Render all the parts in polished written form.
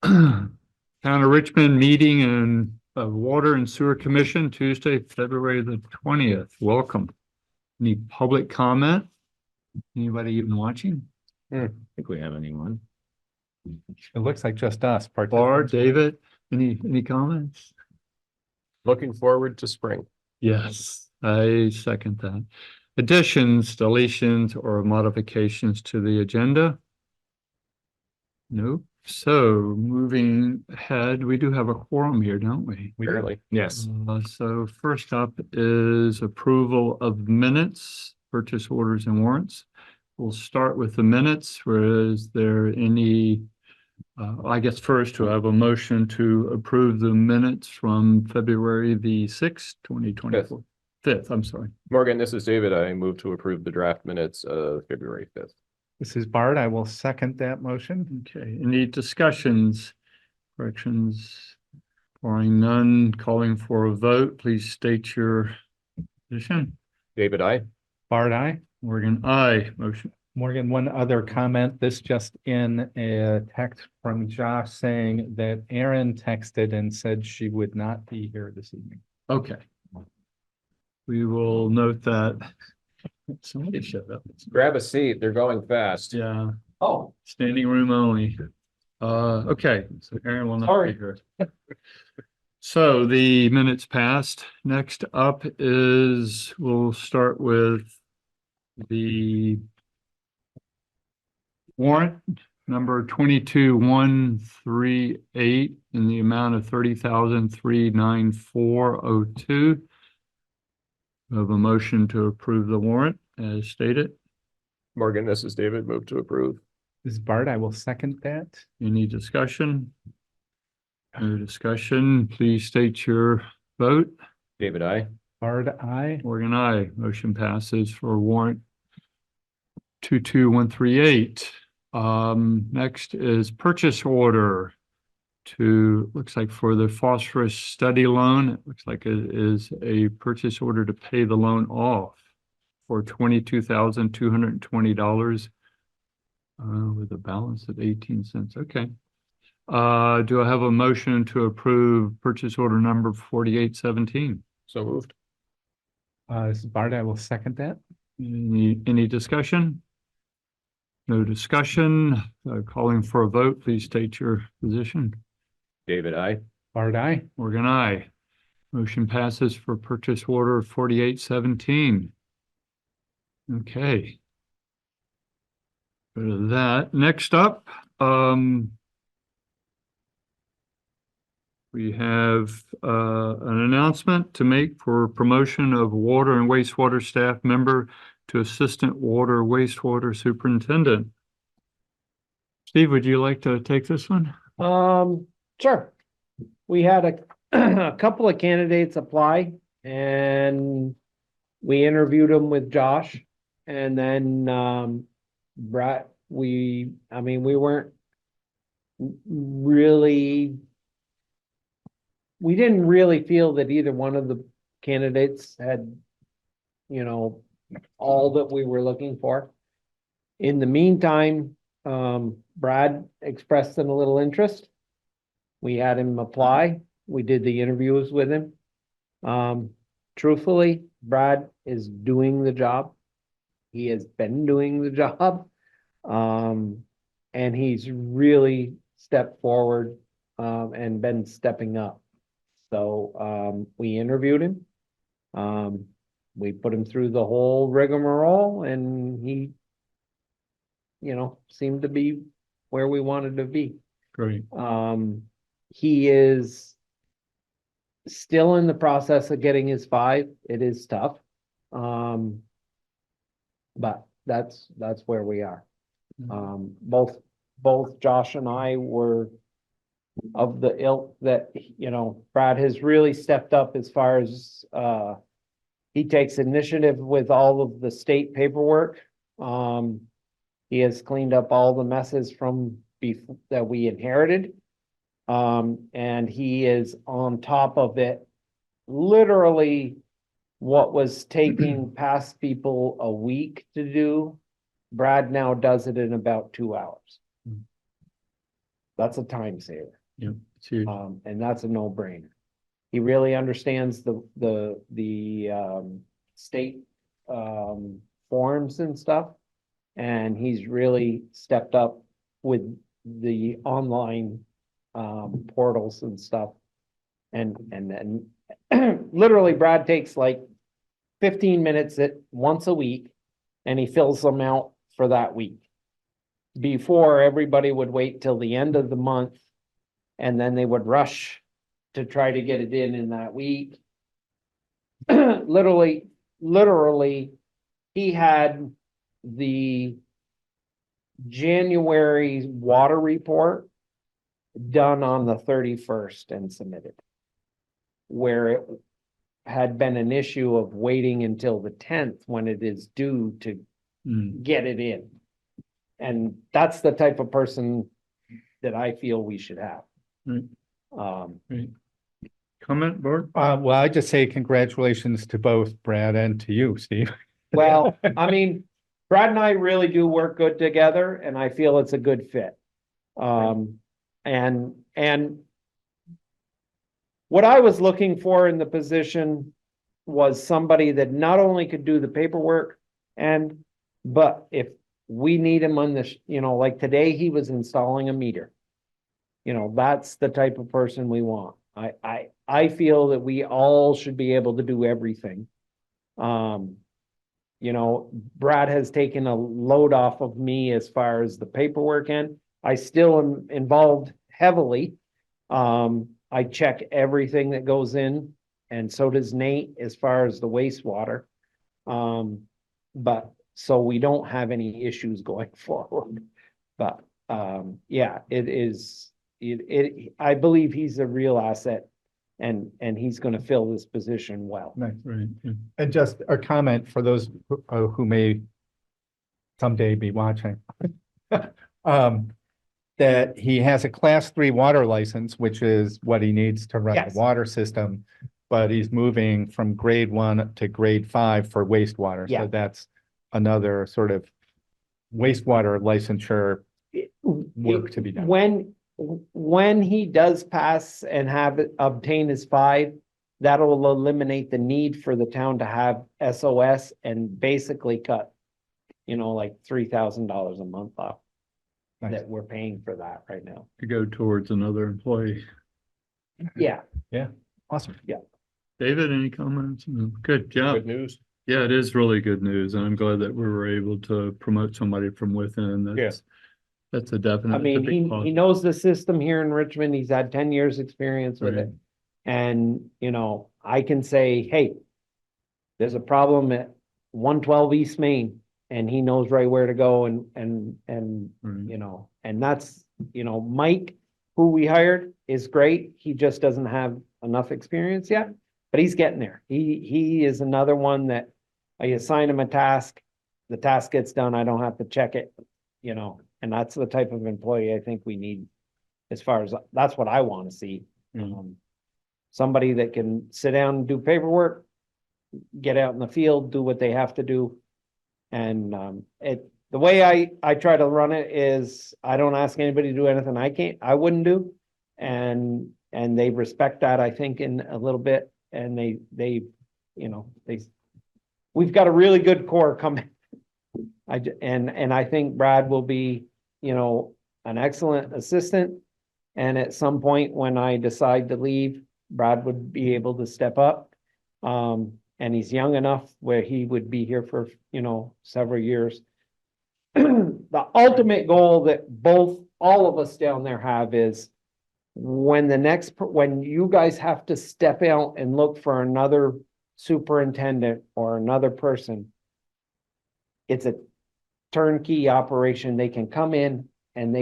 Town of Richmond meeting and Water and Sewer Commission, Tuesday, February the 20th. Welcome. Any public comment? Anybody even watching? I think we have anyone. It looks like just us. Bar, David, any comments? Looking forward to spring. Yes, I second that. Additions, deletions, or modifications to the agenda? Nope. So moving ahead, we do have a quorum here, don't we? Barely. Yes. So first up is approval of minutes, purchase orders and warrants. We'll start with the minutes. Is there any, I guess first to have a motion to approve the minutes from February the 6th, 2024. 5th, I'm sorry. Morgan, this is David. I move to approve the draft minutes of February 5th. This is Bart. I will second that motion. Okay, any discussions, corrections? Barring none, calling for a vote, please state your position. David, I. Bart, aye. Morgan, aye. Motion. Morgan, one other comment. This just in a text from Josh saying that Erin texted and said she would not be here this evening. Okay. We will note that. Somebody showed up. Grab a seat. They're going fast. Yeah, Oh, standing room only. Okay, so Aaron will not be here. So the minutes passed. Next up is, we'll start with the warrant number 22138 in the amount of $30,394.02. We have a motion to approve the warrant as stated. Morgan, this is David. Move to approve. This is Bart. I will second that. Any discussion? No discussion. Please state your vote. David, I. Bart, aye. Morgan, aye. Motion passes for warrant 22138. Next is purchase order to, looks like for the phosphorus study loan. It looks like it is a purchase order to pay the loan off for $22,220 with a balance of 18 cents. Okay. Do I have a motion to approve purchase order number 4817? So moved. This is Bart. I will second that. Any discussion? No discussion. Calling for a vote, please state your position. David, I. Bart, aye. Morgan, aye. Motion passes for purchase order 4817. Okay. Go to that. Next up, we have an announcement to make for promotion of water and wastewater staff member to assistant water wastewater superintendent. Steve, would you like to take this one? Sure. We had a couple of candidates apply and we interviewed them with Josh. And then Brett, we weren't really, we didn't really feel that either one of the candidates had, all that we were looking for. In the meantime, Brad expressed a little interest. We had him apply. We did the interviews with him. Truthfully, Brad is doing the job. He has been doing the job. And he's really stepped forward and been stepping up. So we interviewed him. We put him through the whole rigmarole and he, seemed to be where we wanted to be. Great. He is still in the process of getting his 5. It is tough. But that's where we are. Both Josh and I were of the ilk that, Brad has really stepped up as far as, he takes initiative with all of the state paperwork. He has cleaned up all the messes from before that we inherited. And he is on top of it. Literally what was taking past people a week to do, Brad now does it in about 2 hours. That's a time saver. Yep, it's huge. And that's a no-brainer. He really understands the state, forms and stuff. And he's really stepped up with the online, portals and stuff. And then literally Brad takes like 15 minutes once a week and he fills them out for that week. Before, everybody would wait till the end of the month and then they would rush to try to get it in that week. Literally, he had the January water report done on the 31st and submitted. Where it had been an issue of waiting until the 10th when it is due to get it in. And that's the type of person that I feel we should have. Right. Comment, Bart? Well, I just say congratulations to both Brad and to you, Steve. Well, I mean, Brad and I really do work good together and I feel it's a good fit. And what I was looking for in the position was somebody that not only could do the paperwork but if we need him on this, like today he was installing a meter. That's the type of person we want. I feel that we all should be able to do everything. Brad has taken a load off of me as far as the paperwork and I still am involved heavily. I check everything that goes in and so does Nate as far as the wastewater. But so we don't have any issues going forward. But yeah, I believe he's a real asset and he's going to fill this position well. Nice. Right. Yeah. And just a comment for those who may someday be watching. That he has a class 3 water license, which is what he needs to run Yes. the water system. But he's moving from grade 1 to grade 5 for wastewater. Yeah. So that's another sort of wastewater licensure work to be done. When he does pass and obtain his 5, that'll eliminate the need for the town to have SOS and basically cut, like $3,000 a month off. Nice. That we're paying for that right now. To go towards another employee. Yeah. Awesome. David, any comments? No. Good job. Good news. Yeah, it is really good news, and I'm glad that we were able to promote somebody from within. That's a definite. I mean, he knows the system here in Richmond. He's had 10 years experience with Right. it. And, I can say, hey, there's a problem at 112 East Main and he knows right where to go and Right. and that's, Mike, who we hired is great. He just doesn't have enough experience yet, but he's getting there. He is another one that I assign him a task. The task gets done. I don't have to check it, and that's the type of employee I think we need as far as, that's what I want to see. Somebody that can sit down and do paperwork, get out in the field, do what they have to do. And the way I try to run it is I don't ask anybody to do anything I wouldn't do. And they respect that, I think, in a little bit. And we've got a really good core coming. And I think Brad will be, an excellent assistant. And at some point when I decide to leave, Brad would be able to step up. And he's young enough where he would be here for, several years. The ultimate goal that all of us down there have is when you guys have to step out and look for another superintendent or another person, it's a turnkey operation. They can come in and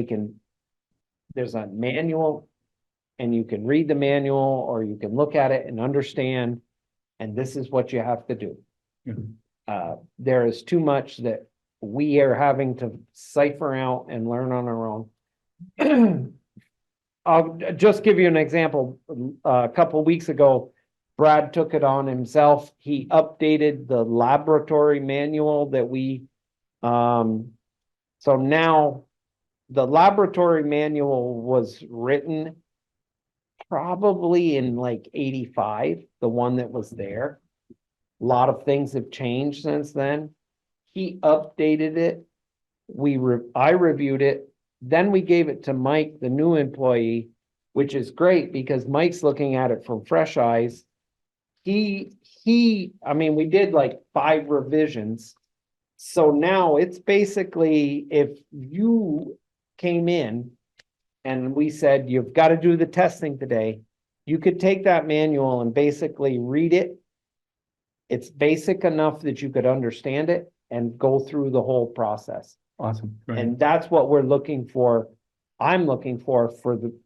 there's a manual and you can read the manual or you can look at it and understand, and this is what you have to do. There is too much that we are having to cipher out and learn on our own. I'll just give you an example. A couple of weeks ago, Brad took it on himself. He updated the laboratory manual that so now the laboratory manual was written probably in like 85, the one that was there. A lot of things have changed since then. He updated it. I reviewed it, then we gave it to Mike, the new employee, which is great because Mike's looking at it from fresh eyes. I mean, we did like 5 revisions. So now it's basically, if you came in and we said, you've got to do the testing today, you could take that manual and basically read it. It's basic enough that you could understand it and go through the whole process. Awesome. Right. And that's what we're looking for. I'm looking for the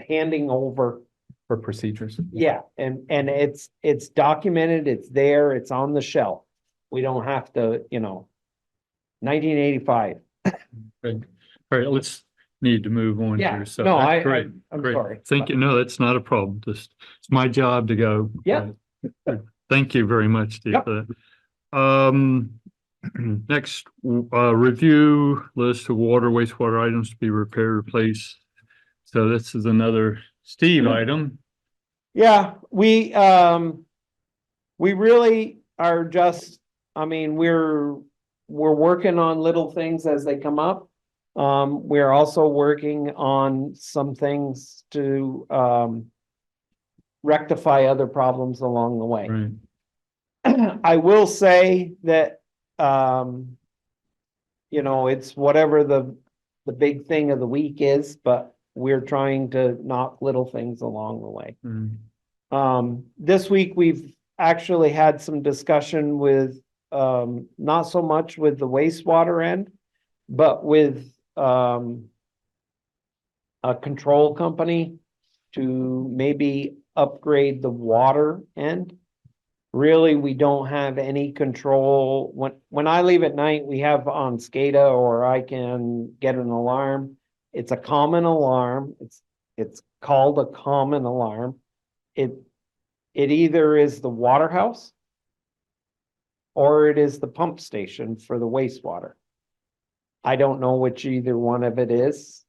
handing over. For procedures. Yeah, and it's documented, it's there, it's on the shelf. We don't have to, 1985. Right. All right, let's need to move on Yeah, here. So no, that's great. I'm Great. sorry. Thank you. No, that's not a problem. Just, it's my job to go. Yeah. Thank you very much, Steve, Yep. for that. Next, review list of water, wastewater items to be repaired, replaced. So this is another Steve item. Yeah, we really are just, I mean, we're working on little things as they come up. We're also working on some things to rectify other problems along the way. Right. I will say that, it's whatever the big thing of the week is, but we're trying to knock little things along the way. This week we've actually had some discussion with, not so much with the wastewater end, but with, a control company to maybe upgrade the water end. Really, we don't have any control. When I leave at night, we have on SCADA, or I can get an alarm. It's a common alarm. It's called a common alarm. It either is the water house or it is the pump station for the wastewater. I don't know which either one of it is.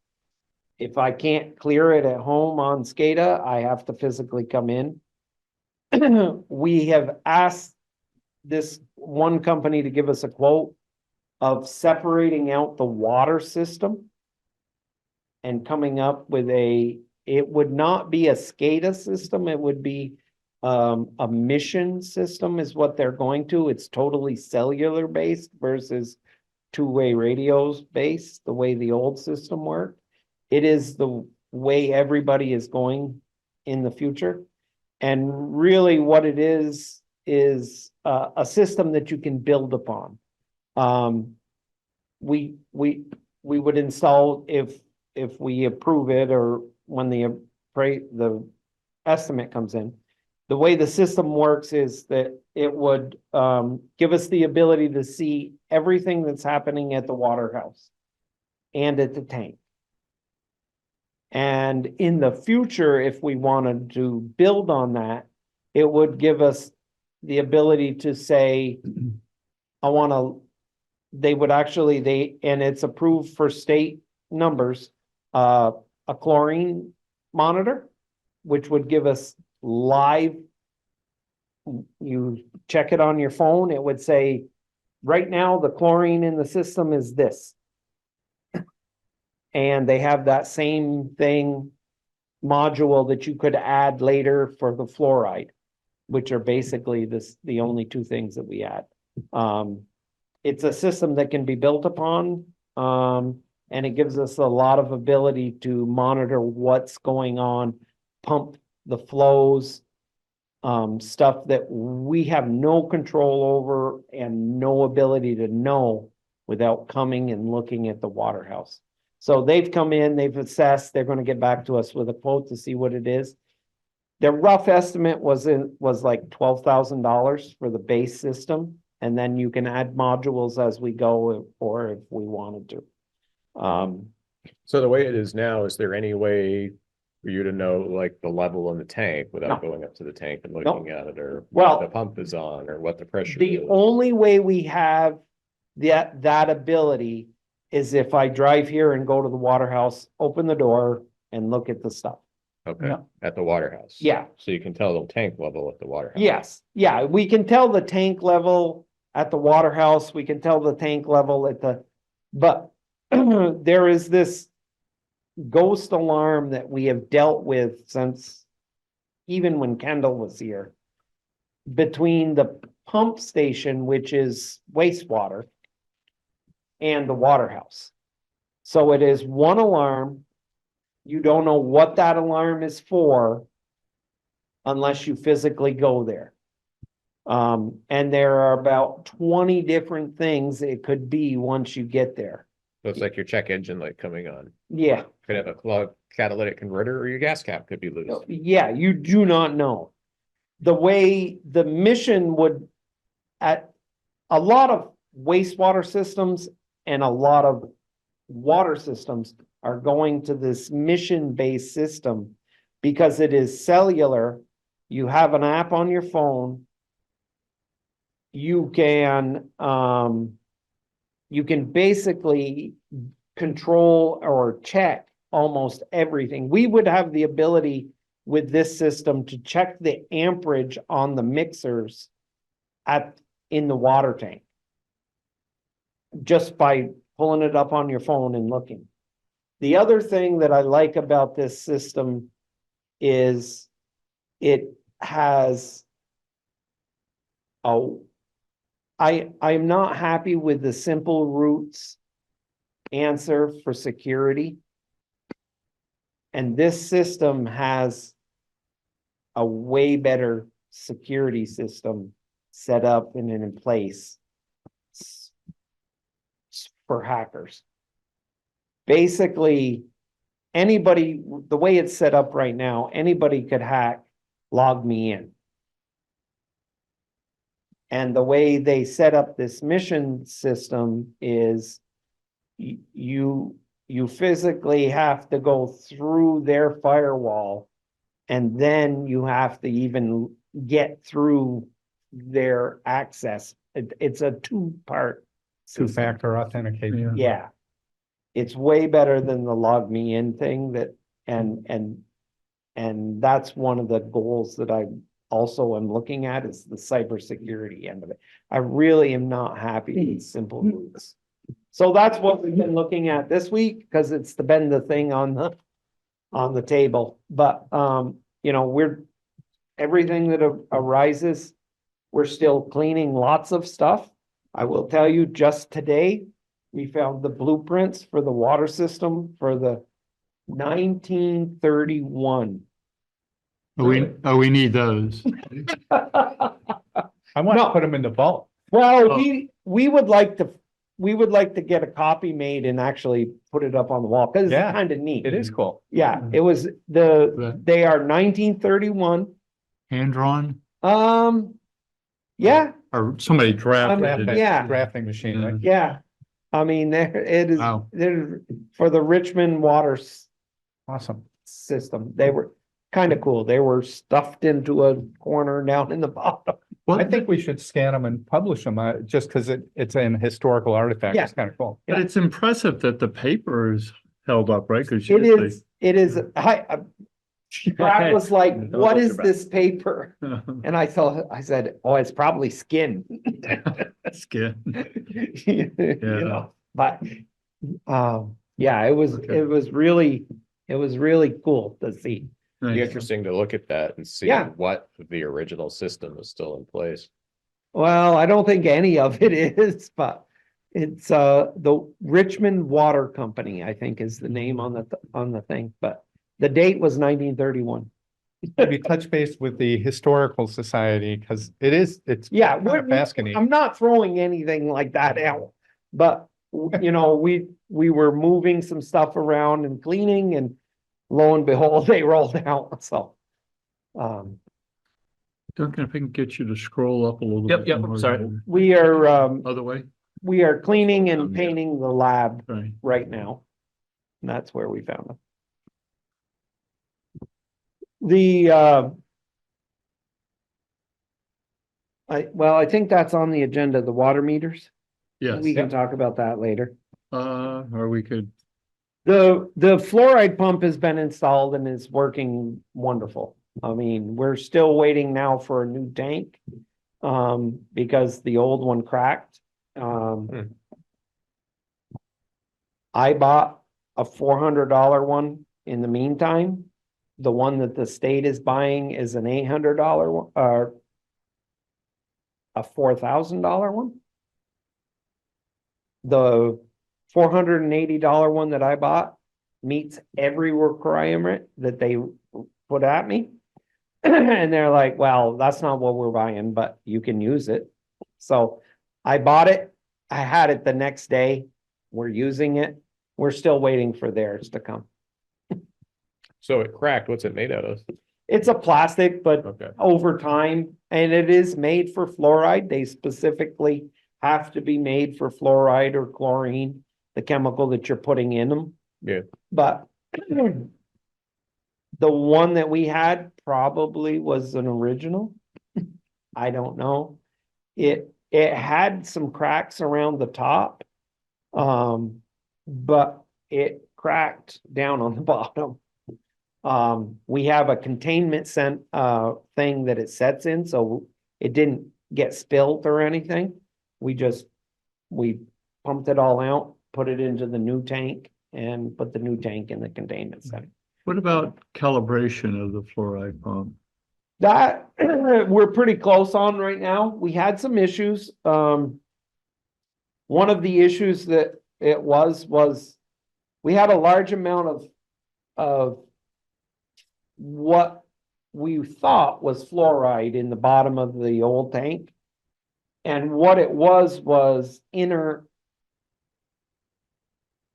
If I can't clear it at home on SCADA, I have to physically come in. We have asked this one company to give us a quote of separating out the water system and coming up with it would not be a SCADA system, it would be a mission system is what they're going to. It's totally cellular based versus two-way radios based, the way the old system worked. It is the way everybody is going in the future. And really what it is a system that you can build upon. We would install if we approve it, or when the estimate comes in. The way the system works is that it would give us the ability to see everything that's happening at the water house and at the tank. And in the future, if we wanted to build on that, it would give us the ability to say, they would actually, and it's approved for state numbers, a chlorine monitor, which would give us live, you check it on your phone, it would say, right now, the chlorine in the system is this. And they have that same thing module that you could add later for the fluoride, which are basically the only 2 things that we add. It's a system that can be built upon, and it gives us a lot of ability to monitor what's going on, pump the flows, stuff that we have no control over and no ability to know without coming and looking at the water house. So they've come in, they've assessed, they're gonna get back to us with a quote to see what it is. Their rough estimate was like $12,000 for the base system, and then you can add modules as we go, or if we wanted to. So the way it is now, is there any way for you to know like the level in the tank without No. going up to the tank and No. looking at it, or Well, what the pump is on, or what the pressure The is? only way we have that ability is if I drive here and go to the water house, open the door and look at the stuff. Okay, Yeah. at the water house. Yeah. So you can tell the tank level at the water house. Yes, yeah, we can tell the tank level at the water house, we can tell the tank level at the, but there is this ghost alarm that we have dealt with since even when Kendall was here. Between the pump station, which is wastewater, and the water house. So it is one alarm. You don't know what that alarm is for unless you physically go there. And there are about 20 different things it could be once you get there. So it's like your check engine light coming on. Yeah, Could have a clogged catalytic converter or your gas cap could be loose. yeah, you do not know. The way the mission would, at a lot of wastewater systems and a lot of water systems are going to this mission-based system because it is cellular. You have an app on your phone. You can basically control or check almost everything. We would have the ability with this system to check the amperage on the mixers in the water tank. Just by pulling it up on your phone and looking. The other thing that I like about this system is it has I'm not happy with the simple roots answer for security. And this system has a way better security system set up and in place for hackers. Basically, anybody, the way it's set up right now, anybody could hack, log me in. And the way they set up this mission system is you physically have to go through their firewall, and then you have to even get through their access. It's a two-part system. Two-factor authentication. Yeah. It's way better than the log me in thing that, and that's one of the goals that I also am looking at is the cybersecurity end of it. I really am not happy with simple roots. So that's what we've been looking at this week, because it's been the thing on the table. But, you know, everything that arises, we're still cleaning lots of stuff. I will tell you, just today, we found the blueprints for the water system for the 1931. We need those. I want to No. put them in the vault. Well, Oh. we would like to get a copy made and actually put it up on the wall, because it's Yeah, kind of neat. It is cool. Yeah, it was Right. they are 1931. Hand drawn Yeah, or somebody drafted Drafting, it. yeah. drafting machine, right? yeah. I mean, it is, Wow. they're for the Richmond water Awesome. system. They were kind of cool. They were stuffed into a corner down in the bottom. Well, I think we should scan them and publish them, just because it's an historical artifact. Yeah. It's kind of cool. but it's impressive that the paper is held up, right? Because It is, Brad was like, Know what what is you're about. this paper? And I said, oh, it's probably skin. Skin. You know, but, yeah, it was Okay. really cool to see. It'd be Nice. interesting to look at that and see Yeah. what of the original system is still in place. Well, I don't think any of it is, but it's, the Richmond Water Company, I think is the name on the thing, but the date was 1931. Maybe touch base with the Historical Society, because it's Yeah, kind of fascinating. I'm not throwing anything like that out, but you know, we were moving some stuff around and cleaning, and lo and behold, they rolled out, so. Duncan, if I can get you to scroll up a little Yep, bit. yep, more sorry. there. We are, Other way? cleaning and Yeah. painting the lab Right. right now. And that's where we found them. I think that's on the agenda, the water meters. Yes. We can talk about that later. or we could, The fluoride pump has been installed and is working wonderful. I mean, we're still waiting now for a new tank. Because the old one cracked. I bought a $400 one in the meantime. The one that the state is buying is an $800 one, or a $4,000 one. The $480 one that I bought meets every requirement that they put at me. And they're like, well, that's not what we're buying, but you can use it. So I bought it. I had it the next day. We're using it. We're still waiting for theirs to come. So it cracked. What's it made out of? It's a plastic, but Okay. over time, and it is made for fluoride. They specifically have to be made for fluoride or chlorine, the chemical that you're putting in them. Yeah. But the one that we had probably was an original. I don't know. It had some cracks around the top. But it cracked down on the bottom. We have a containment thing that it sets in, so it didn't get spilt or anything. We pumped it all out, put it into the new tank and put the new tank in the containment center. what about calibration of the fluoride pump? That we're pretty close on right now. We had some issues. One of the issues that it was we had a large amount of what we thought was fluoride in the bottom of the old tank. And what it was inert.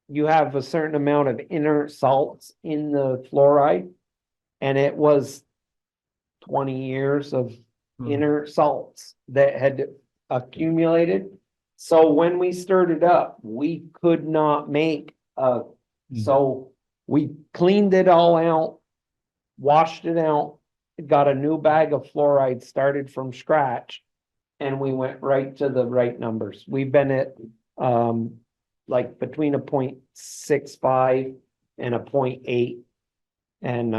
You have a certain amount of inert salts in the fluoride, and it was 20 years of inert salts that had accumulated. So when we stirred it up, we could not make so we cleaned it all out, washed it out, got a new bag of fluoride, started from scratch, and we went right to the right numbers. We've been at like between a 0.65 and a 0.8. And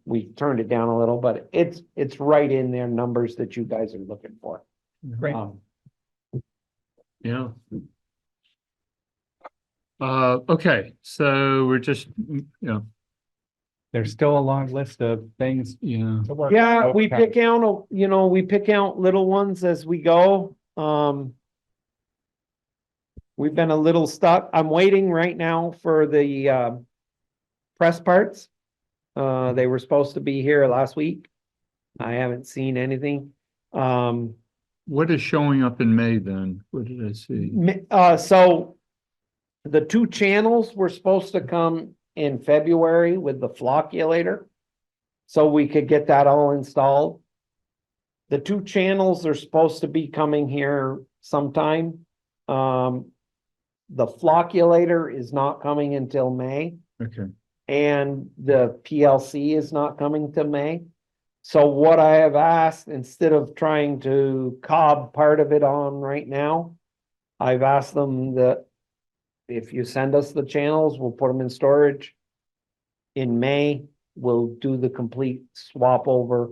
we turned it down a little, but it's right in their numbers that you guys are looking for. Great. Yeah. Okay, so we're just, There's still a long list of things yeah, to work. Yeah, we Okay. pick out, we pick out little ones as we go. We've been a little stuck. I'm waiting right now for the press parts. They were supposed to be here last week. I haven't seen anything. what is showing up in May then? What did I see? So the two channels were supposed to come in February with the flocculator. So we could get that all installed. The two channels are supposed to be coming here sometime. The flocculator is not coming until May, Okay, and the PLC is not coming till May. So what I have asked, instead of trying to cob part of it on right now, I've asked them that if you send us the channels, we'll put them in storage. In May, we'll do the complete swap over.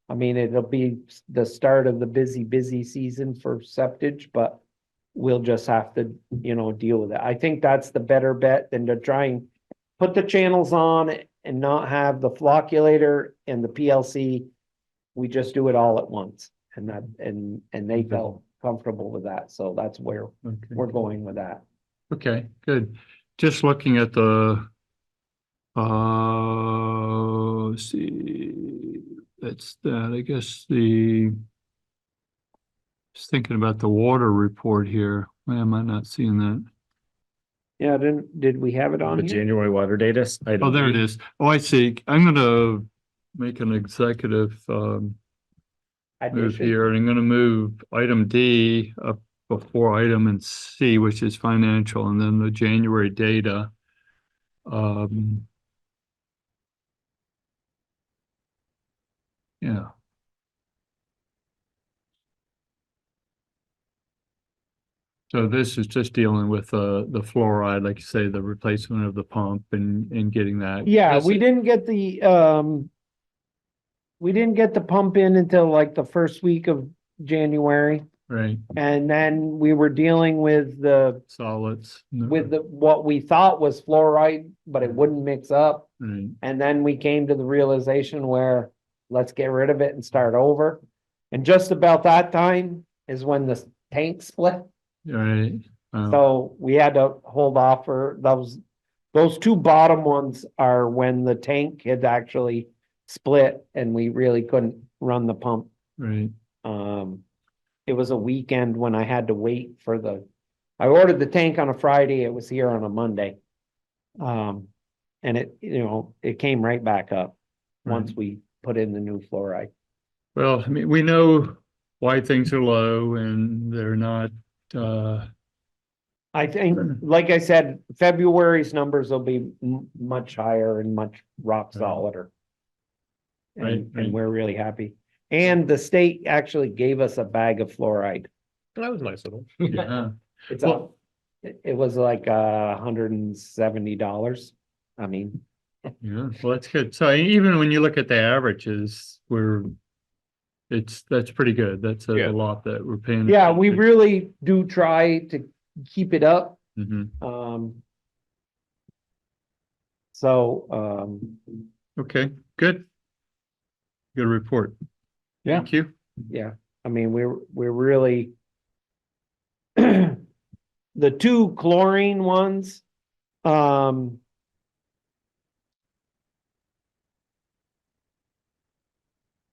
I mean, it'll be the start of the busy season for septage, but we'll just have to, deal with it. I think that's the better bet than to try and put the channels on and not have the flocculator and the PLC. We just do it all at once, and they felt comfortable with that. So that's where okay. we're going with that. Okay, good. Just looking at the, let's see, that's that, I guess just thinking about the water report here. Why am I not seeing that? Yeah, did we have it on The here? January water data. Oh, there it is. Oh, I see. I'm gonna make an executive, move Addition? here, and I'm gonna move item D up before item and C, which is financial, and then the January data. Yeah. So this is just dealing with the fluoride, like you say, the replacement of the pump and getting that. Yeah, This- we didn't get the pump in until like the first week of January. Right, And then we were dealing with solids. what we thought was fluoride, but it wouldn't mix up. Right, And then we came to the realization where let's get rid of it and start over. And just about that time is when the tank split. right. So we had to hold off for those two bottom ones are when the tank had actually split and we really couldn't run the pump. Right, It was a weekend when I had to wait I ordered the tank on a Friday, it was here on a Monday. And it came right back up once Right. we put in the new fluoride. well, I mean, we know why things are low and they're not, I think, like I said, February's numbers will be much higher and much rock Right. solider. Right, right. And we're really happy. And the state actually gave us a bag of fluoride. That was nice of them. yeah, It's Well- it was like $170. I mean, yeah, well, that's good. So even when you look at the averages, that's pretty good. That's Yeah. a lot that we're paying. yeah, we really do try to keep it up. Mhm. Okay, good. Good report. Yeah. Thank you. Yeah, I mean, we're really the two chlorine ones,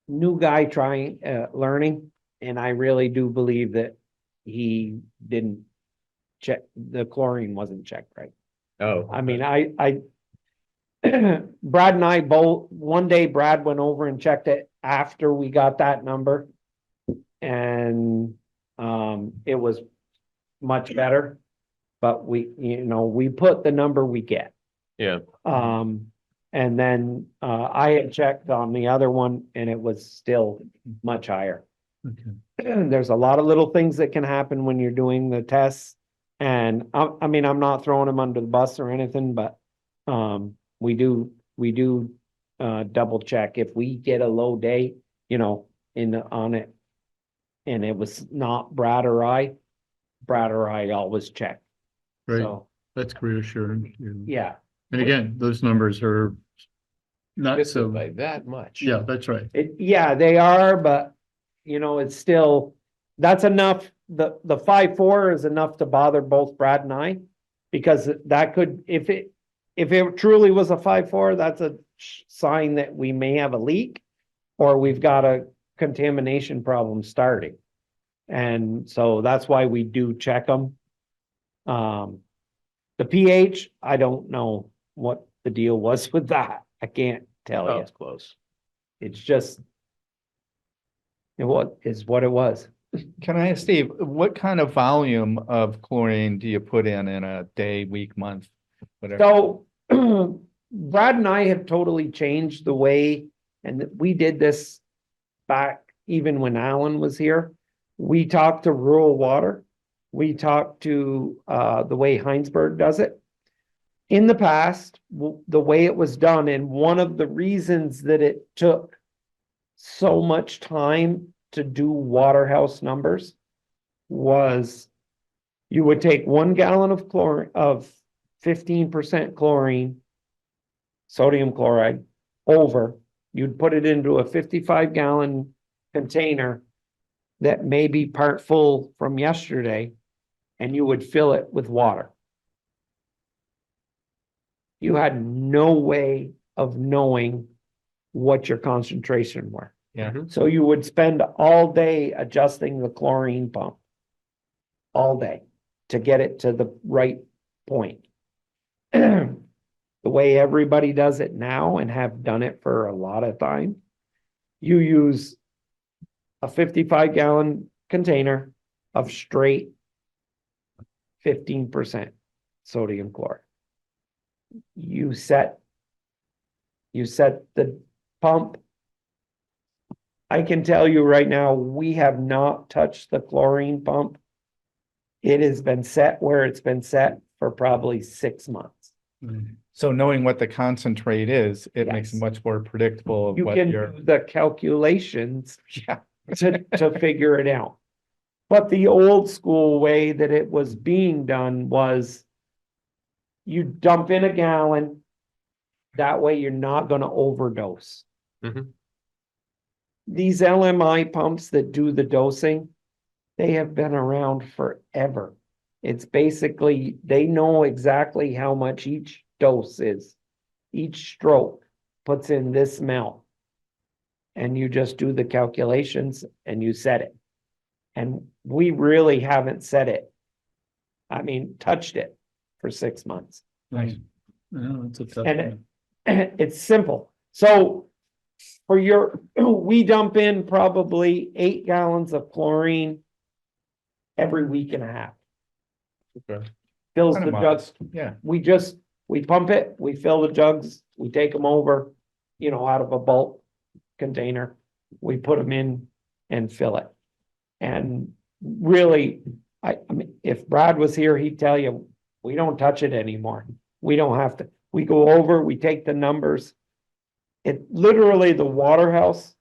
new guy trying, learning, and I really do believe that he didn't check, the chlorine wasn't checked right. Oh. I mean, Brad and I both, one day Brad went over and checked it after we got that number. And, it was much better, but we put the number we get. Yeah, And then, I had checked on the other one and it was still much higher. Okay, There's a lot of little things that can happen when you're doing the tests. And I mean, I'm not throwing them under the bus or anything, but, we do, double check if we get a low day, on it. And it was not Brad or I always check. great. So, That's reassuring. yeah, And again, those numbers are not this is so, by that much. yeah, that's right. they are, but it's still, that's enough. The 5.4 is enough to bother both Brad and I. Because that could, if it truly was a 5.4, that's a sign that we may have a leak. Or we've got a contamination problem starting. And so that's why we do check them. The pH, I don't know what the deal was with that. I can't tell Oh, you. it's close. It's just what it was. Can I ask Steve, what kind of volume of chlorine do you put in a day, week, month, whatever? So Brad and I have totally changed the way, and we did this back even when Alan was here. We talked to Rural Water. We talked to the way Heinsberg does it. In the past, the way it was done, and one of the reasons that it took so much time to do Waterhouse numbers was you would take 1 gallon of chlorine, of 15% chlorine, sodium chloride, you'd put it into a 55-gallon container that may be part full from yesterday, and you would fill it with water. You had no way of knowing what your concentration were. Yeah. So you would spend all day adjusting the chlorine pump. All day to get it to the right point. The way everybody does it now and have done it for a lot of time, you use a 55-gallon container of straight 15% sodium chloride. You set the pump. I can tell you right now, we have not touched the chlorine pump it has been set where it's been set for probably 6 months. So knowing what the concentrate is, it makes it Yes. much more predictable of You what can your, do the calculations yeah, to figure it out. But the old school way that it was being done was you dump in a gallon, that way you're not gonna overdose. Mhm. These LMI pumps that do the dosing, they have been around forever. It's basically, they know exactly how much each dose is. Each stroke puts in this amount. And you just do the calculations and you set it. And we really haven't set it. I mean, touched it for 6 months. nice. Yeah, that's a tough And one. it's simple. So for your, we dump in probably 8 gallons of chlorine every week and a half. Okay. Fills Kind the of jugs. modest, yeah. We pump it, we fill the jugs, we take them over, out of a bulk container. We put them in and fill it. And really, I mean, if Brad was here, he'd tell you, we don't touch it anymore. We don't have to, we go over, we take the numbers. It literally, the water house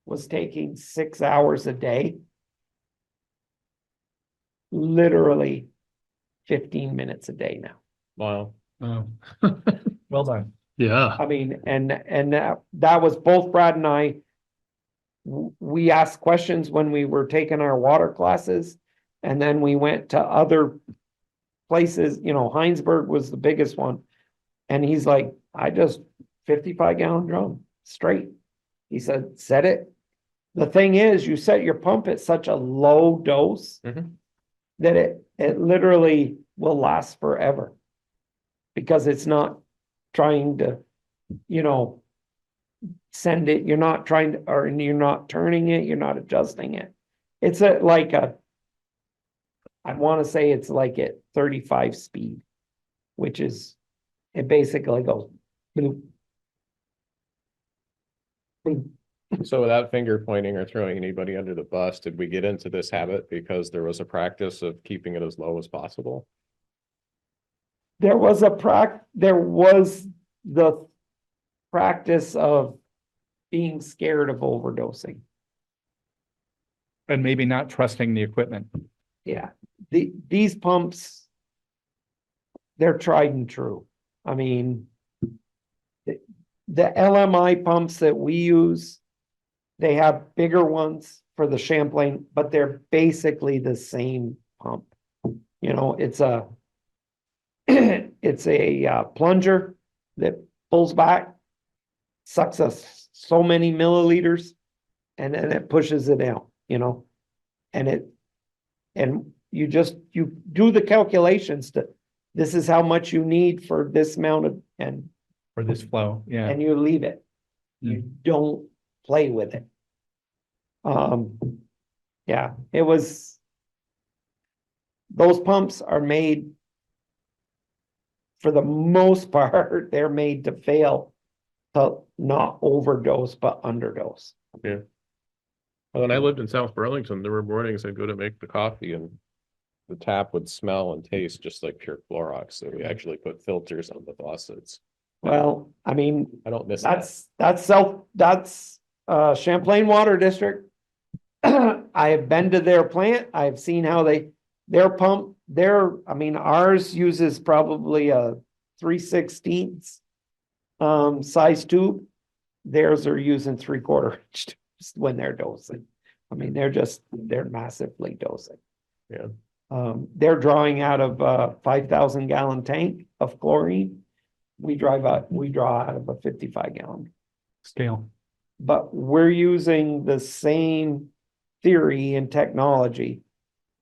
was taking 6 hours a day. Literally 15 minutes a day now. Wow. Oh. Well done. Yeah, I mean, and that was both Brad and I. We asked questions when we were taking our water classes, and then we went to other places, Heinsberg was the biggest one. And he's like, I just 55-gallon drum straight. He said, set it. The thing is, you set your pump at such a low dose Mhm. that it literally will last forever. Because it's not trying to, send it, you're not trying to, or you're not turning it, you're not adjusting it. It's I want to say it's like at 35 speed, which is, it basically goes. Bloop, bloop. So without finger pointing or throwing anybody under the bus, did we get into this habit because there was a practice of keeping it as low as possible? There was the practice of being scared of overdosing. And maybe not trusting the equipment. Yeah, these pumps, they're tried and true. I mean, the LMI pumps that we use, they have bigger ones for the Champlain, but they're basically the same pump. It's a it's a plunger that pulls back, sucks us so many milliliters, and then it pushes it out, and you do the calculations this is how much you need for this amount of, and For this flow, yeah. you leave it. You don't play with it. Yeah, those pumps are made, for the most part, they're made to fail, to not overdose, but underdose. Well, when I lived in South Burlington, there were mornings I'd go to make the coffee and the tap would smell and taste just like pure Clorox. So we actually put filters on the faucets. Well, I mean, I don't miss that. that's Champlain Water District. I have been to their plant. I've seen how their pump, ours uses probably a 3/16 size tube. Theirs are using 3/4 inch tubes when they're dosing. They're massively dosing. Yeah. They're drawing out of a 5,000-gallon tank of chlorine. We draw out of a 55-gallon. Scale. But we're using the same theory and technology.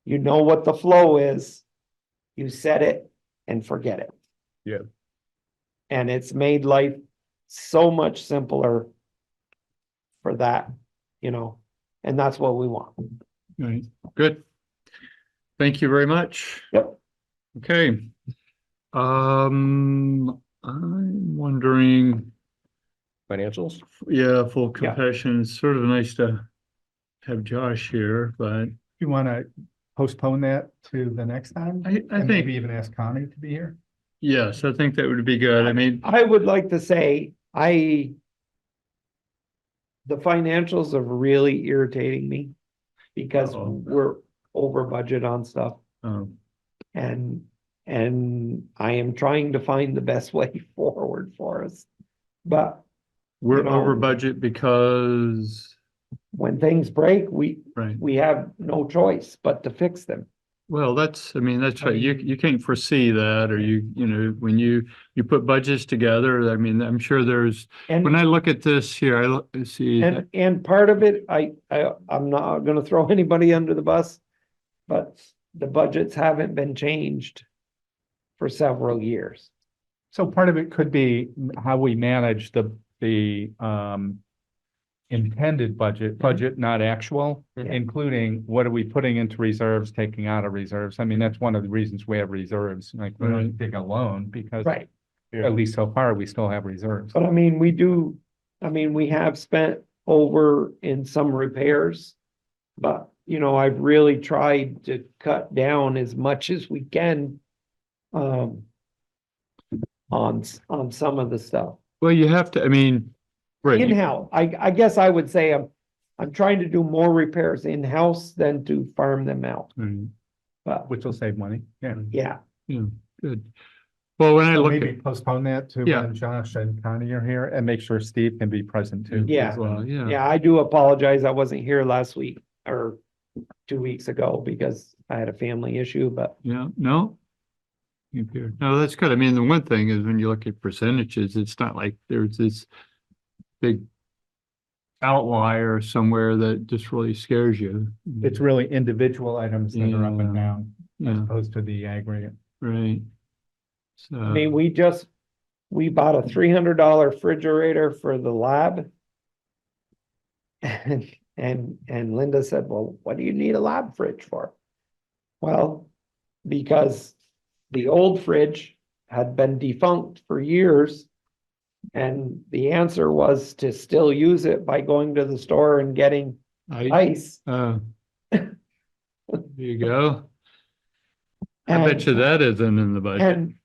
You know what the flow is, you set it and forget it. Yeah. And it's made life so much simpler for that, and that's what we want. right, good. Thank you very much. Yep. Okay. I'm wondering, Financials? yeah, full Yeah. confession, it's sort of nice to have Josh here, but You want to postpone that to the next time? I And think, maybe even ask Connie to be here? yes, I think that would be good. I mean, I would like to say, the financials are really irritating me because Uh-oh. we're over budget on stuff um, and I am trying to find the best way forward for us. But we're You know- over budget because, when things break, right. we have no choice but to fix them. Well, that's, I mean, that's I right. You, mean- you can't foresee that, or you know, when you put budgets together, I mean, I'm sure there's, when And I look at this here, I look, I see. that- and part of it, I'm not gonna throw anybody under the bus, but the budgets haven't been changed for several years. So part of it could be how we manage the intended budget, not actual, Mhm. including what are we putting into reserves, taking out of reserves. I mean, that's one of the reasons we have reserves, like we don't Right. take a loan because Right. Yeah. at least so far, we still have reserves. But I mean, we have spent over in some repairs. But, I've really tried to cut down as much as we can. On some of the stuff. Well, you have to, I mean, right. In-house, I guess I would say I'm trying to do more repairs in-house than to farm them out. Right, But, Which will save money, yeah. yeah, yeah, good. Well, when I So look maybe at, postpone that to Yeah. when Josh and Connie are here and make sure Steve can be present too. Yeah. well, yeah, yeah, I do apologize. I wasn't here last week or 2 weeks ago because I had a family issue, but yeah, no. You appear, no, that's good. I mean, the one thing is when you look at percentages, it's not like there's this big outlier somewhere that just really scares you. It's really individual items that are up and Yeah. down as Yeah, opposed to the aggregate. right. So. I mean, we bought a $300 refrigerator for the lab. And Linda said, well, what do you need a lab fridge for? Well, because the old fridge had been defunct for years. And the answer was to still use it by going to the store and getting ice. There you go. I bet you And, that isn't in the budget. and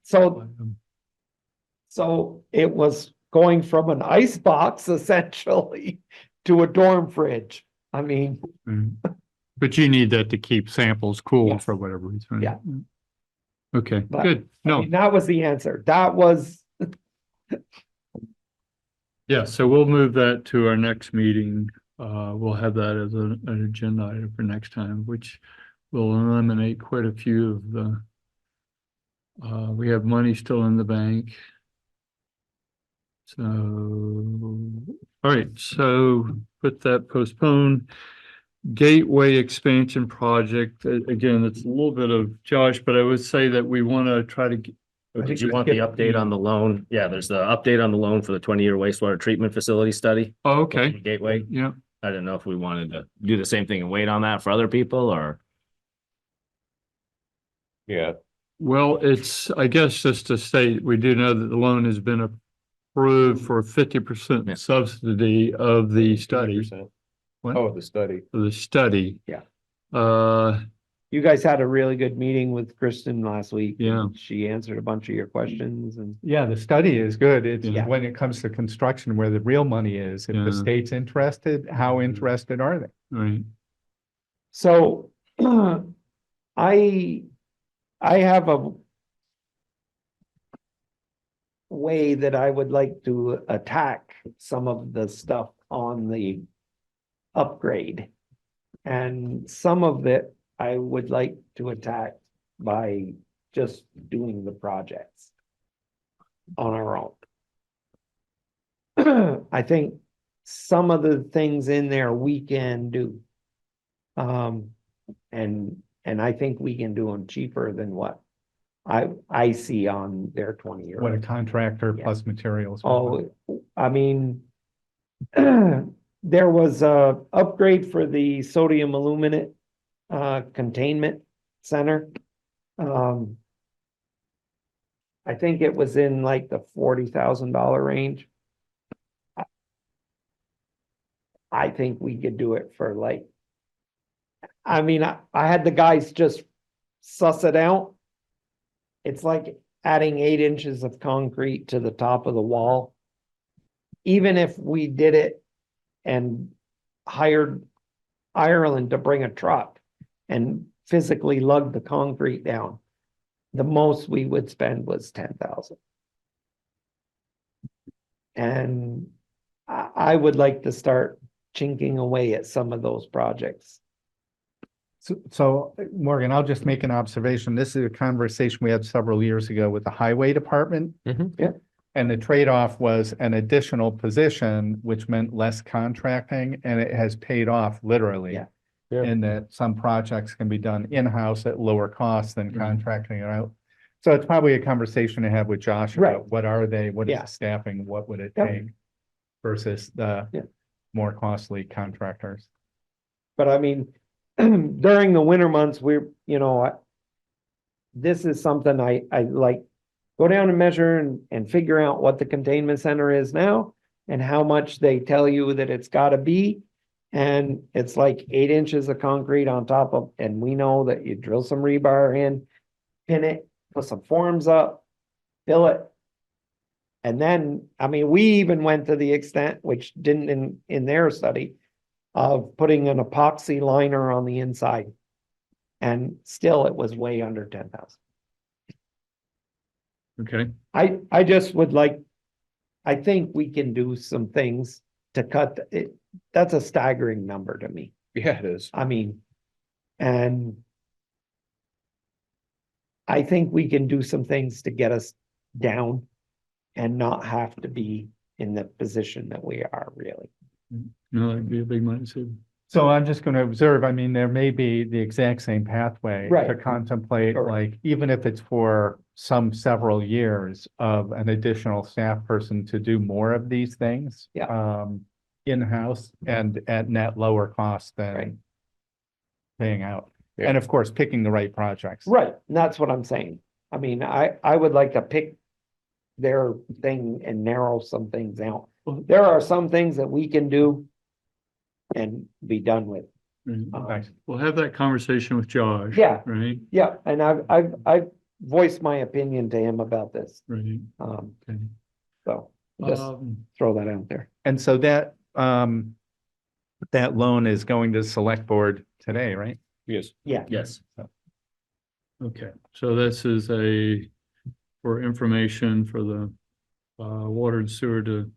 so it was going from an ice box essentially to a dorm fridge. I mean, Mm. But you need that to keep samples cool Yes. for whatever reason. Yeah. Okay, But, good. I No, mean, that was the answer. That was, yeah, so we'll move that to our next meeting. We'll have that as an agenda item for next time, which will eliminate quite a few of the. We have money still in the bank. So, all right, so put that postpone. Gateway expansion project, again, it's a little bit of Josh, but I would say that we want to try to. Did you want the update on the loan? Yeah, there's the update on the loan for the 20-year wastewater treatment facility study. Oh, okay, Gateway. yeah, I didn't know if we wanted to do the same thing and wait on that for other people or. Yeah, well, it's, I guess, just to state, we do know that the loan has been approved for 50% Yeah. subsidy of the study. 80%. What? Oh, the study. Of the study. Yeah. You guys had a really good meeting with Kristen last week. Yeah. She answered a bunch of your questions and. Yeah, the study is good. It's Yeah. when it comes to construction where the real money is. If Yeah. the state's interested, how interested are they? Right, So I have a way that I would like to attack some of the stuff on the upgrade. And some of it I would like to attack by just doing the projects on our own. I think some of the things in there we can do. And I think we can do them cheaper than what I see on their 20-year. What a contractor Yeah. plus materials. Oh, I mean, there was a upgrade for the sodium aluminate containment center. I think it was in like the $40,000 range. I think we could do it for like, I mean, I had the guys just suss it out. It's like adding 8 inches of concrete to the top of the wall. Even if we did it and hired Ireland to bring a truck and physically lug the concrete down, the most we would spend was 10,000. And I would like to start chinking away at some of those projects. So Morgan, I'll just make an observation. This is a conversation we had several years ago with the highway department. Yeah. And the trade-off was an additional position, which meant less contracting, and it has paid off literally. Yeah. Yeah. In that some projects can be done in-house at lower cost than Mhm. contracting it out. So it's probably a conversation to have with Josh Right. about what are they, what is Yeah. the staffing, what would it Yep. take? Versus the Yeah. more costly contractors. But I mean, during the winter months, this is something I like, go down and measure and figure out what the containment center is now and how much they tell you that it's gotta be. And it's like 8 inches of concrete on top of, and we know that you drill some rebar in, pin it, put some forms up, fill it. And then, I mean, we even went to the extent, which didn't in their study, of putting an epoxy liner on the inside. And still it was way under 10,000. Okay, I just would like, I think we can do some things to cut it. That's a staggering number to me. Yeah, it is. I mean, and I think we can do some things to get us down and not have to be in the position that we are really. no, that'd be a big money saving. So I'm just gonna observe, I mean, there may be the exact same pathway Right. to contemplate, Correct. like, even if it's for several years of an additional staff person to do more of these things. Yeah. In-house and at net lower cost Right. than paying out. Yeah. And of course, picking the right projects. Right, and that's what I'm saying. I mean, I would like to pick their thing and narrow some things out. There are some things that we can do and be done with. Thanks. We'll have that conversation with Josh. Yeah. Right, Yeah, and I've voiced my opinion to him about this. right. Okay. So just throw that out there. And so that loan is going to select board today, right? Yes. Yeah, Yes. Okay, so this is for information for the water and sewer to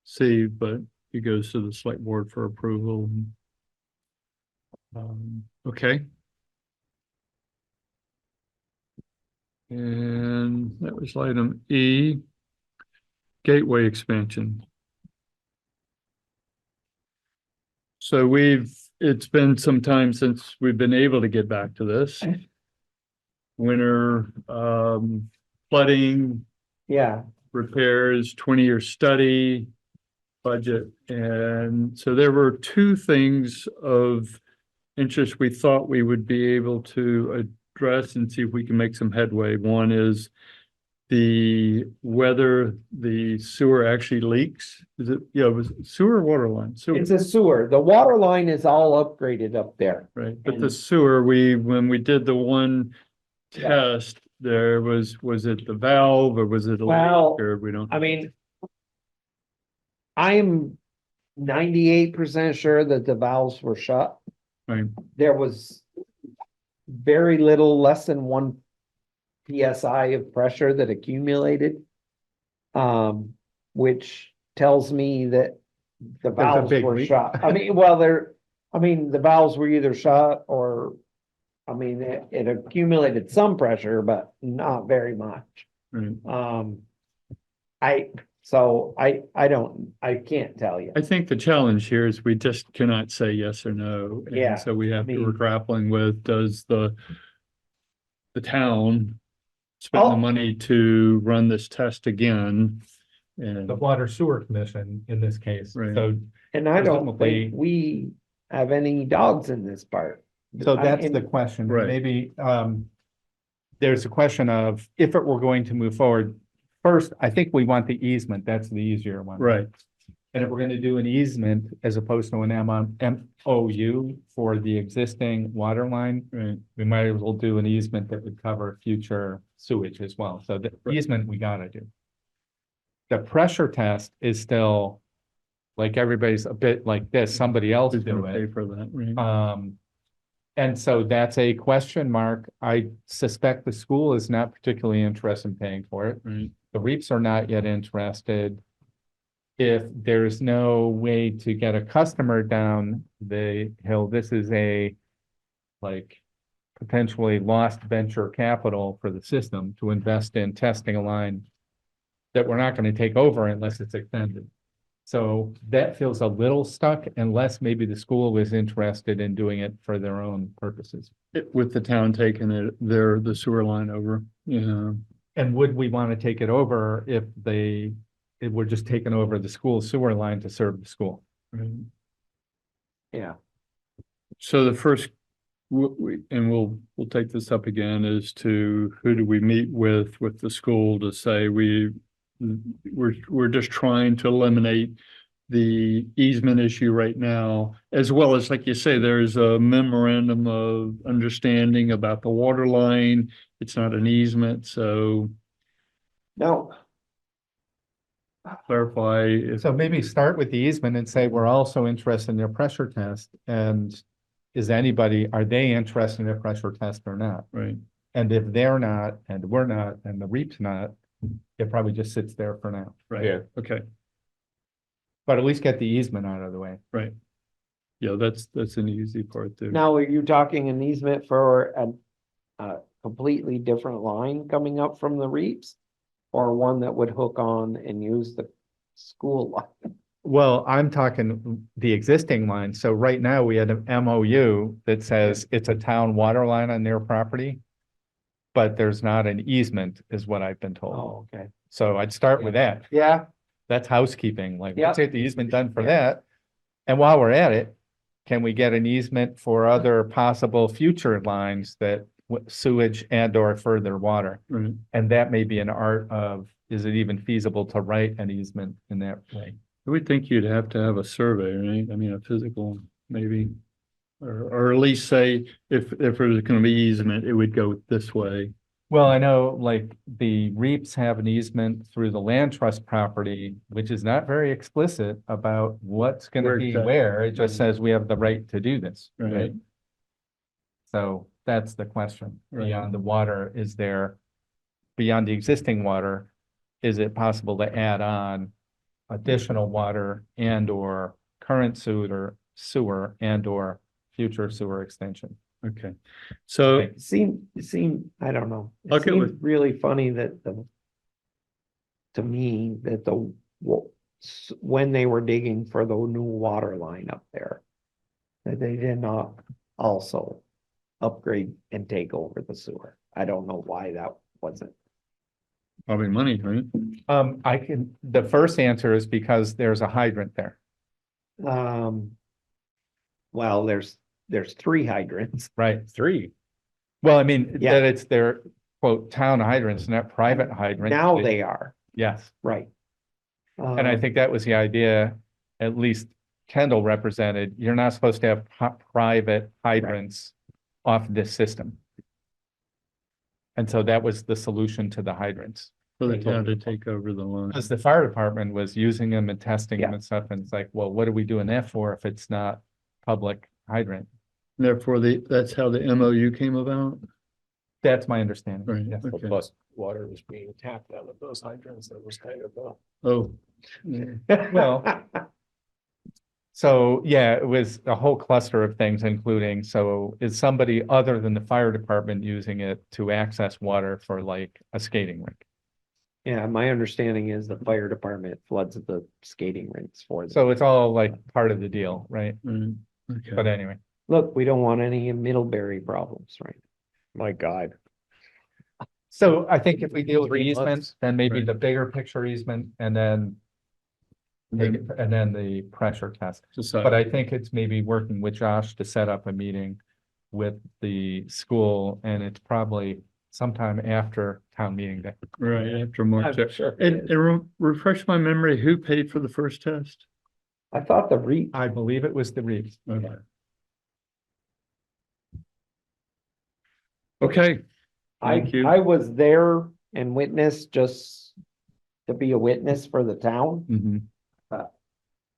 see, but it goes to the select board for approval. Okay. And that was item E, gateway expansion. So it's been some time since we've been able to get back to this. Winter, flooding, yeah, repairs, 20-year study, budget. And so there were two things of interest we thought we would be able to address and see if we can make some headway. One is whether the sewer actually leaks. Is it, it was sewer or water line? Sewer, it's a sewer. The water line is all upgraded up there. right? But the and- sewer, when we did the one Yeah. test, there was it the valve or was it a leak Well, or we don't? I mean, I'm 98% sure that the valves were shut. Right. There was very little, less than 1 PSI of pressure that accumulated. Which tells me that the valves big were leak. shut. I mean, well, the valves were either shut or, I mean, it accumulated some pressure, but not very much. Right. I can't tell you. I think the challenge here is we just cannot say yes or no. And Yeah, so we have I to, we're mean- grappling with, does the town spend the Oh. money to run this test again? And, The Water Sewer Commission in this case. Right. So, And I don't presumably- think we have any dogs in this part. so I that's mean, the question. Right. Maybe, there's a question of if it were going to move forward. First, I think we want the easement. That's the easier one. right, And if we're gonna do an easement as opposed to an MOU for the existing water line, Right. we might as well do an easement that would cover future sewage as well. So the easement we gotta do. The pressure test is still, like, everybody's a bit like this, somebody else Who's do gonna pay it. for that, right? And so that's a question mark. I suspect the school is not particularly interested in paying for it. Right. The REAPs are not yet interested. If there's no way to get a customer down the hill, this is a like potentially lost venture capital for the system to invest in testing a line that we're not going to take over unless it's extended. So that feels a little stuck unless maybe the school is interested in doing it for their own purposes. With the town taking the sewer line over, yeah. And would we want to take it over if we're just taking over the school sewer line to serve the school? Right. Yeah, So the first, and we'll take this up again, is to who do we meet with the school to say we're just trying to eliminate the easement issue right now, as well as, like you say, there's a memorandum of understanding about the water line. It's not an easement, so no, clarify if, So maybe start with the easement and say, we're also interested in your pressure test. And are they interested in a pressure test or not? right, And if they're not, and we're not, and the REAP's not, it probably just sits there for now. right, Yeah. okay, But at least get the easement out of the way. right. Yeah, that's an easy part too. now are you talking an easement for a completely different line coming up from the REAPs? Or one that would hook on and use the school line? Well, I'm talking the existing line. So right now we had an MOU that says it's a town water line on their property. But there's not an easement is what I've been told. Oh, okay. So I'd start with that. Yeah, That's housekeeping. Like, Yeah. let's get the easement done for that. And while we're at it, can we get an easement for other possible future lines that sewage and or further water? Right. And that may be an art of, is it even feasible to write an easement in that way? I would think you'd have to have a survey, right? I mean, a physical, maybe. Or at least say, if it was gonna be easement, it would go this way. Well, I know like the REAPs have an easement through the land trust property, which is not very explicit about what's gonna Where be exactly. where. It just says we have the right to do this, right? Right. So that's the question. Right. Beyond the water, beyond the existing water, is it possible to add on additional water and or current sewer and or future sewer extension? Okay, so, Okay. it seemed, I don't know. It Okay, seemed really funny that to me, that when they were digging for the new water line up there, that they did not also upgrade and take over the sewer. I don't know why that wasn't. probably money, right? The first answer is because there's a hydrant there, Well, there's 3 hydrants. right? 3. Well, I mean, Yeah. that it's their quote, town hydrants, not private hydrants. Now they are, Yes, right. and I think that was the idea, at least Kendall represented, you're not supposed to have private hydrants off this system. And so that was the solution to the hydrants. For the town to take over the line. Because the fire department was using them and testing them Yeah. and stuff, and it's like, well, what are we doing that for if it's not public hydrant? Therefore, that's how the MOU came about? That's my understanding. Right. Yes. Okay. Plus water was being tapped out of those hydrants. That was kind of Oh. Yeah. Well, so yeah, it was a whole cluster of things, including, so is somebody other than the fire department using it to access water for like a skating rink? Yeah, my understanding is the fire department floods the skating rinks for them. So it's all like part of the deal, right? Right. But Okay, anyway, Look, we don't want any Middlebury problems, right? my God. so I think if we deal with the 3 easement, months. then maybe Right. the bigger picture easement and then the pressure test. decide. But I think it's maybe working with Josh to set up a meeting with the school, and it's probably sometime after town meeting day. Right, after March. I'm sure. And refresh my memory, who paid for the first test? I thought the REIT, I believe it was the REIT. Okay, I, thank you. I was there and witnessed just to be a witness for the town. Mhm.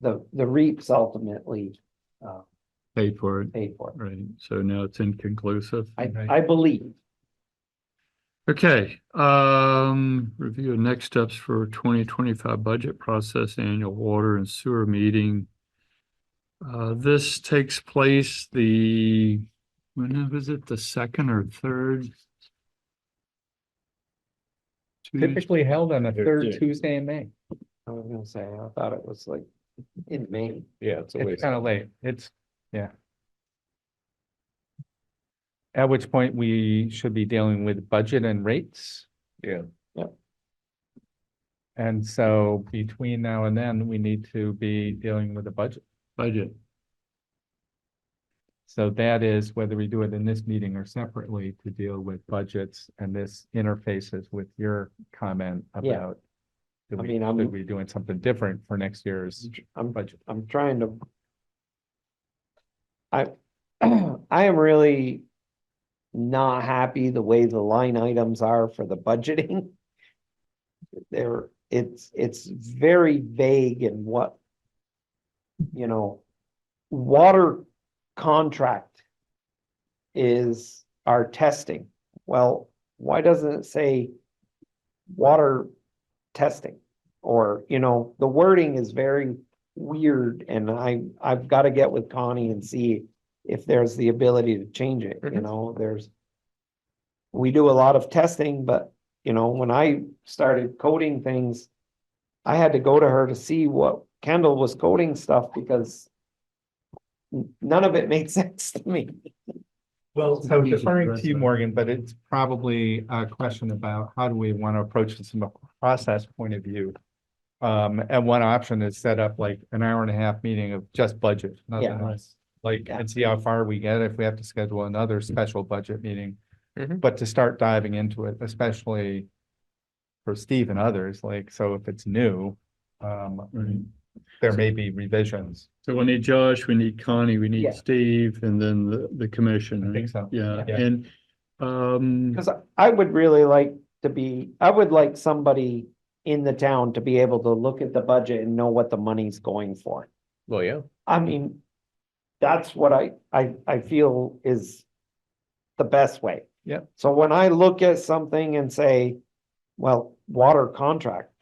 The REITs ultimately, Paid for it, paid for it. right? So now it's inconclusive. I believe. Okay, review of next steps for 2025 budget process, annual water and sewer meeting. This takes place when was it, the second or third? Tuesday? Typically held on the third Tuesday. Tuesday in May. I was gonna say, I thought it was like in May. Yeah, it's a It's waste. kind of late. It's, yeah. At which point we should be dealing with budget and rates. Yeah, And so between now and then, we need to be dealing with the budget. Budget. So that is whether we do it in this meeting or separately to deal with budgets, and this interfaces with your comment Yeah. about. I mean, I'm- Should we be doing something different for next year's I'm budget? I'm trying to. I am really not happy the way the line items are for the budgeting. It's very vague in what, water contract is our testing. Well, why doesn't it say water testing? Or, the wording is very weird, and I've got to get with Connie and see if there's the ability to change it, we do a lot of testing, but, when I started coding things, I had to go to her to see what Kendall was coding stuff, because none of it made sense to me. Well, so We should deferring address to you, that. Morgan, but it's probably a question about how do we want to approach this from a process point of view? And one option is set up like an hour and a half meeting of just budget, nothing Yeah. else. Like, Yeah. and see how far we get if we have to schedule another special budget meeting. Mhm. But to start diving into it, especially for Steve and others, like, so if it's new, Right. there may be revisions. So we need Josh, we need Connie, we need Yeah. Steve, and then the commission. I think right? so. Yeah, Yeah. and, Cause I would really like I would like somebody in the town to be able to look at the budget and know what the money's going for. well, yeah, I mean, that's what I feel is the best way. Yep. So when I look at something and say, well, water contract,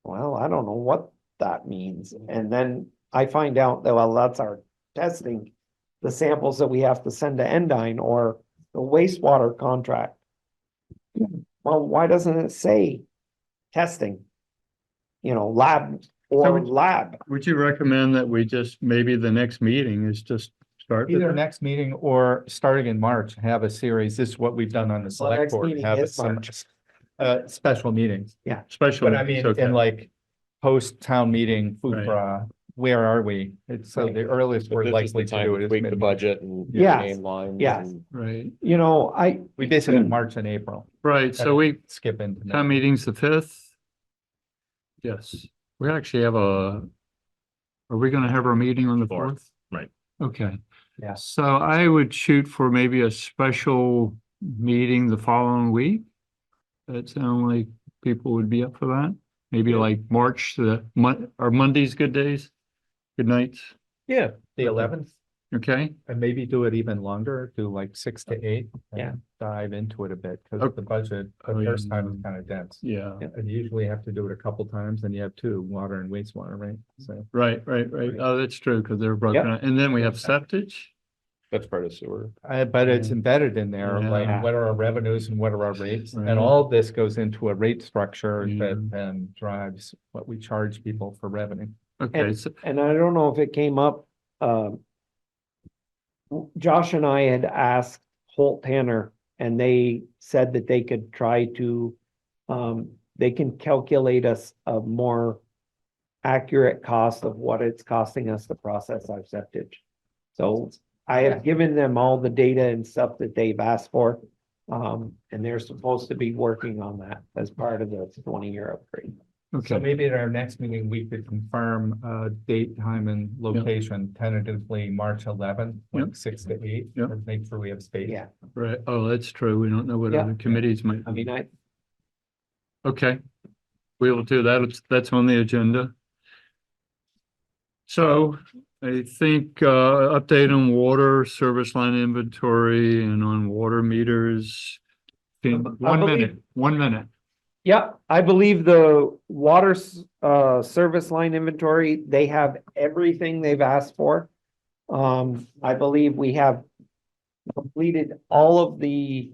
well, I don't know what that means. And then I find out that, well, that's our testing, the samples that we have to send to Endine, or the wastewater contract. Well, why doesn't it say testing? Lab or would- lab. would you recommend that we just, maybe the next meeting is just start with Either that? next meeting or starting in March, have a series. This is what we've done on the select next board. meeting Have is some, March. special meetings. Special. But I mean, okay. in like post-town meeting, Right. FUPRA, where are we? It's so the earliest but we're this is the likely to time do to it is tweak the mid. budget and Yes, name lines. yes. and- Right, We basically March and April. right, so we, Skip into. town meeting's the 5th. Yes, we actually have are we gonna have our meeting on the 4th? Right. Okay. Yeah. So I would shoot for maybe a special meeting the following week. That sound like people would be up for that? Maybe like March, are Mondays good days? Good nights, Yeah, The 11th, okay? and maybe do it even longer, do like 6 to 8. and Yeah. Dive into it a bit, because Okay. the budget, Oh, the yeah, first time is no. kind of dense. Yeah, And you usually have to do it a couple times, and you have two, water and wastewater, right? So. right. Oh, that's true, because they're broken Yep. out. And then we have septic. that's part of sewer. But it's Yeah. embedded in there, like Yeah. what are our revenues and what are our rates? Right. And all this goes into a rate structure Yeah. that then drives what we charge people for revenue. Okay, so, And I don't know if it came up, Josh and I had asked Holt Tanner, and they said that they could try to, they can calculate us a more accurate cost of what it's costing us to process our septic. So I have given them all the data and stuff that they've asked for. And they're supposed to be working on that as part of the 20-year upgrade. So Okay, maybe at our next meeting, we could confirm date, time and location tentatively March 11th, like Yep. 6 to 8. Yep. To make sure we have space. Yeah, right. Oh, that's true. We don't know what Yeah. other committees might I be. mean, Okay, we will do that. That's on the agenda. So I think update on water service line inventory and on water meters. One minute, 1 minute. yeah, I believe the water service line inventory, they have everything they've asked for. I believe we have completed all of the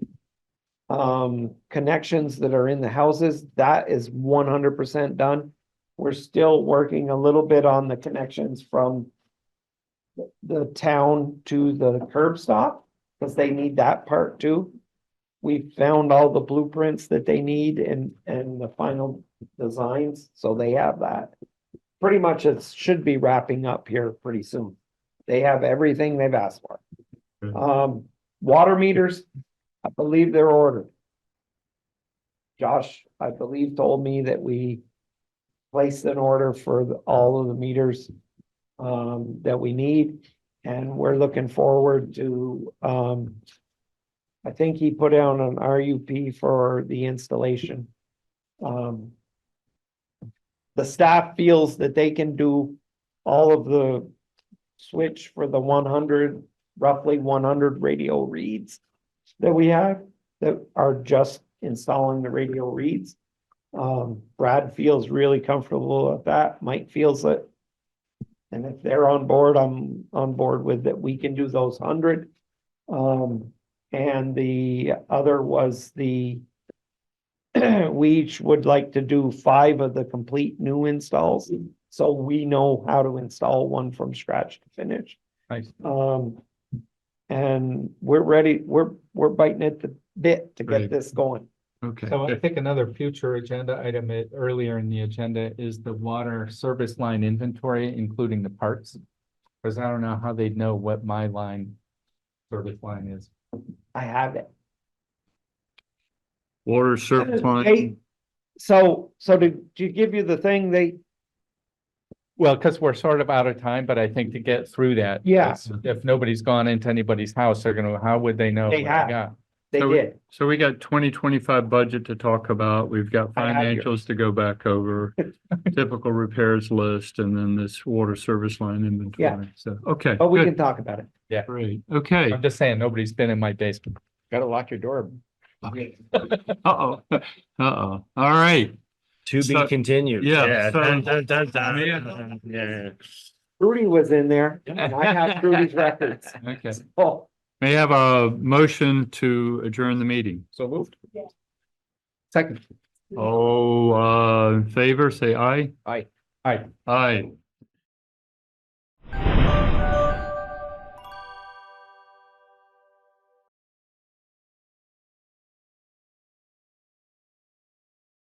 connections that are in the houses. That is 100% done. We're still working a little bit on the connections from the town to the curb stop, because they need that part too. We found all the blueprints that they need and the final designs, so they have that. Pretty much it should be wrapping up here pretty soon. They have everything they've asked for. Good. Water meters, I believe they're ordered. Josh, I believe, told me that we placed an order for all of the meters that we need, and we're looking forward to, I think he put out an RUP for the installation. The staff feels that they can do all of the switch for the 100, roughly 100 radio reads that we have that are just installing the radio reads. Brad feels really comfortable with that. Mike feels it. And if they're on board, I'm on board with that. We can do those 100. And the other was we each would like to do 5 of the complete new installs. So we know how to install one from scratch to finish. Nice. And we're ready, we're biting at the bit to Great. get this going. Okay. So I think another future agenda item earlier in the agenda is the water service line inventory, including the parts. Because I don't know how they'd know what my service line is. I have it. Water service Hey, line. so to give you the thing, Well, because we're sort of out of time, but I think to get through that. Yeah. If nobody's gone into anybody's house, how would they know? They what have. got? they So- did. So we got 2025 budget to talk about. We've got I have yours. financials to go back over, typical repairs list, and then this water service line inventory. So, okay, But we good. can talk about it. Great. Okay. I'm just saying, nobody's been in my basement. Gotta lock your door. Uh-oh. Uh-oh. All right. To So- be continued. yeah, so- Dun, dun, dun, dun. Yeah. Yeah. Rudy was in there and I have Rudy's records. Okay. Oh, May I have a motion to adjourn the meeting? So moved. Second. Oh, in favor, say aye. Aye. Hi. Aye.